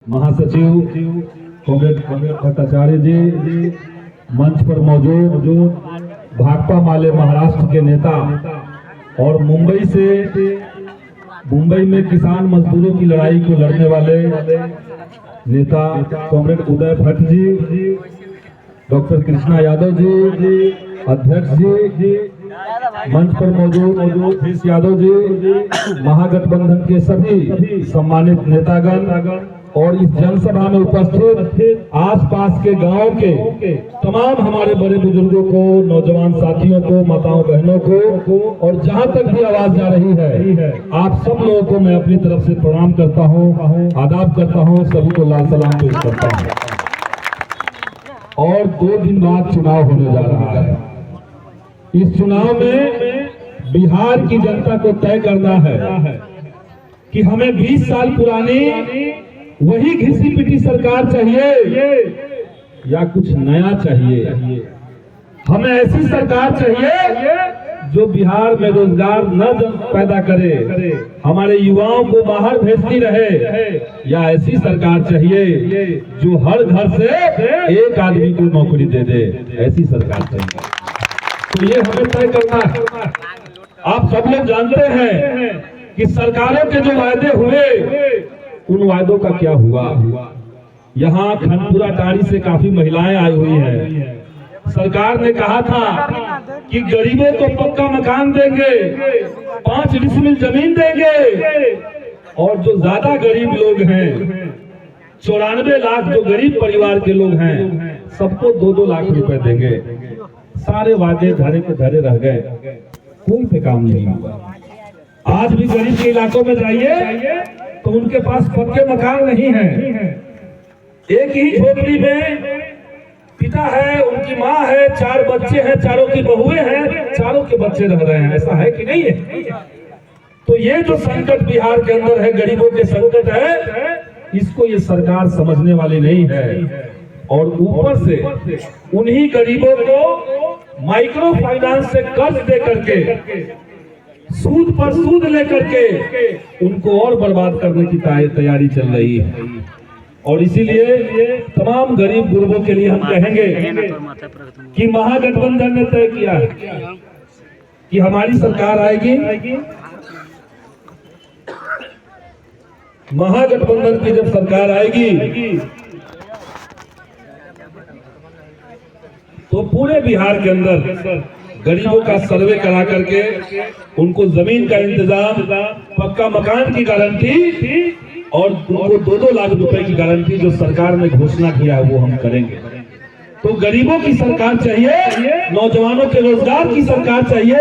महासचिव कॉमरेड भट्टाचार्य जी, मंच पर मौजूद भाकपा माले महाराष्ट्र के नेता और मुंबई में किसान मजदूरों की लड़ाई को लड़ने वाले नेता कॉमरेड उदय भट्ट जी, डॉक्टर कृष्णा यादव जी, अध्यक्ष जी, मंच पर मौजूद पीस यादव जी, महागठबंधन के सभी सम्मानित नेतागण और इस जनसभा में उपस्थित आसपास के गांव के तमाम हमारे बड़े बुजुर्गों को, नौजवान साथियों को, माताओं बहनों को और जहां तक भी आवाज जा रही है, आप सब लोगों को मैं अपनी तरफ से प्रणाम करता हूं, आदाब करता हूं, सभी को लाल सलाम पेश करता हूं। और 2 दिन बाद चुनाव होने जा रहा है। इस चुनाव में बिहार की जनता को तय करना है कि हमें 20 साल पुरानी वही घिसी पिटी सरकार चाहिए या कुछ नया चाहिए। हमें ऐसी सरकार चाहिए जो बिहार में रोजगार न पैदा करे, हमारे युवाओं को बाहर भेजती रहे, या ऐसी सरकार चाहिए जो हर घर से एक आदमी को नौकरी दे दे, ऐसी सरकार चाहिए। तो ये हमें तय करना है। आप सब लोग जानते हैं कि सरकारों के जो वायदे हुए उन वायदों का क्या हुआ। यहाँ खनपुरा टारी से काफी महिलाएं आई हुई हैं। सरकार ने कहा था कि गरीबों को पक्का मकान देंगे, 5 डिसमिल जमीन देंगे, और जो ज्यादा गरीब लोग हैं, 94 लाख जो गरीब परिवार के लोग हैं, सबको 2-2 लाख रुपए देंगे। सारे वादे धरे के धरे रह गए, कोई पे काम नहीं हुआ। आज भी गरीब के इलाकों में जाइए तो उनके पास पक्के मकान नहीं है। एक ही झोपड़ी में पिता है, उनकी माँ है, 4 बच्चे हैं, चारों की बहुएं हैं, चारों के बच्चे रह रहे हैं। ऐसा है कि नहीं है? तो ये जो संकट बिहार के अंदर है, गरीबों के संकट है, इसको ये सरकार समझने वाली नहीं है। और ऊपर से उन्हीं गरीबों को माइक्रो फाइनेंस से कर्ज दे करके, सूद पर सूद लेकर के उनको और बर्बाद करने की तैयारी चल रही है। और इसीलिए तमाम गरीब गुरबों के लिए हम कहेंगे कि महागठबंधन ने तय किया है कि हमारी सरकार आएगी। महागठबंधन की जब सरकार आएगी तो पूरे बिहार के अंदर गरीबों का सर्वे करा करके उनको जमीन का इंतजाम, पक्का मकान की गारंटी और उनको 2-2 लाख रुपए की गारंटी जो सरकार ने घोषणा किया है वो हम करेंगे। तो गरीबों की सरकार चाहिए, नौजवानों के रोजगार की सरकार चाहिए।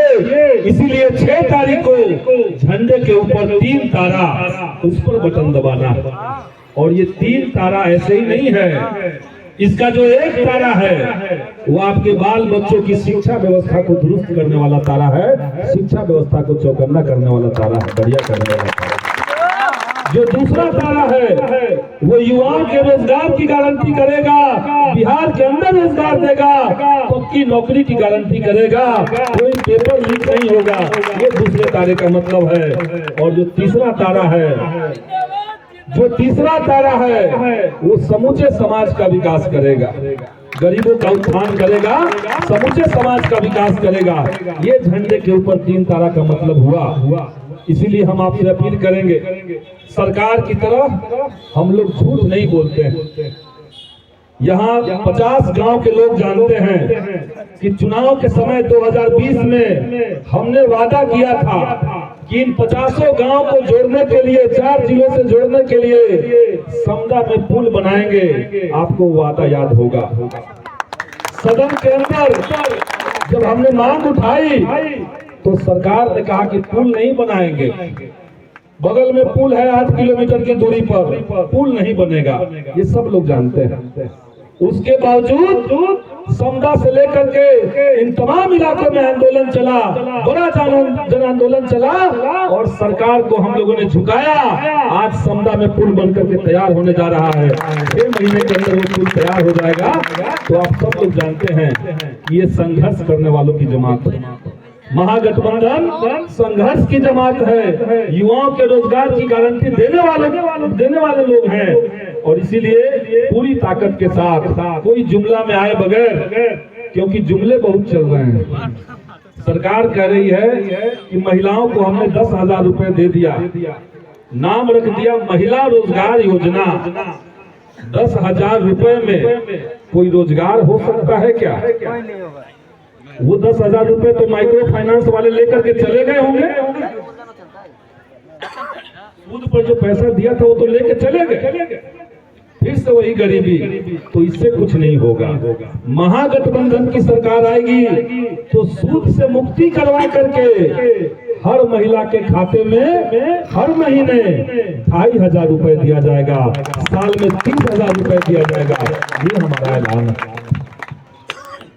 इसीलिए 6 तारीख को झंडे के ऊपर 3 तारा, उस पर बटन दबाना है। और ये 3 तारा ऐसे ही नहीं है, इसका जो 1 तारा है वो आपके बाल बच्चों की शिक्षा व्यवस्था को दुरुस्त करने वाला तारा है, शिक्षा व्यवस्था को चौकन्ना करने वाला तारा है, बढ़िया करने वाला तारा। जो दूसरा तारा है वो युवाओं के रोजगार की गारंटी करेगा, बिहार के अंदर रोजगार देगा, पक्की नौकरी की गारंटी करेगा, कोई पेपर लीक नहीं होगा। ये दूसरे तारे का मतलब है। और जो तीसरा तारा है वो समूचे समाज का विकास करेगा, गरीबों का उत्थान करेगा, समूचे समाज का विकास करेगा। ये झंडे के ऊपर 3 तारा का मतलब हुआ। इसीलिए हम आपसे अपील करेंगे, सरकार की तरह हम लोग झूठ नहीं बोलते हैं। यहाँ 50 गांव के लोग जानते हैं कि चुनाव के समय 2020 में हमने वादा किया था कि इन 50 गांव को जोड़ने के लिए, 4 जिलों से जोड़ने के लिए समदा में पुल बनाएंगे। आपको वादा याद होगा। सदन के अंदर जब हमने मांग उठाई तो सरकार ने कहा कि पुल नहीं बनाएंगे, बगल में पुल है 8 किलोमीटर की दूरी पर, पुल नहीं बनेगा। ये सब लोग जानते हैं। उसके बावजूद समदा से लेकर के इन तमाम इलाकों में आंदोलन चला, बड़ा जन आंदोलन चला, और सरकार को हम लोगों ने झुकाया। आज समदा में पुल बनकर के तैयार होने जा रहा है। 6 महीने के अंदर वो पुल तैयार हो जाएगा। तो आप सब लोग जानते हैं कि ये संघर्ष करने वालों की जमात है। महागठबंधन संघर्ष की जमात है, युवाओं के रोजगार की गारंटी देने वाले लोग हैं। और इसीलिए पूरी ताकत के साथ कोई जुमला में आए बगैर, क्योंकि जुमले बहुत चल रहे हैं। सरकार कह रही है कि महिलाओं को हमने 10,000 रुपए दे दिया, नाम रख दिया महिला रोजगार योजना। 10,000 रुपए में कोई रोजगार हो सकता है क्या? वो 10,000 रुपए तो माइक्रो फाइनेंस वाले लेकर के चले गए होंगे। सूद पर जो पैसा दिया था वो तो लेके चले गए, फिर से वही गरीबी। तो इससे कुछ नहीं होगा। महागठबंधन की सरकार आएगी तो सूद से मुक्ति करवा करके हर महिला के खाते में हर महीने 2,500 रुपए दिया जाएगा, साल में 30,000 रुपए दिया जाएगा। ये हमारा ऐलान है।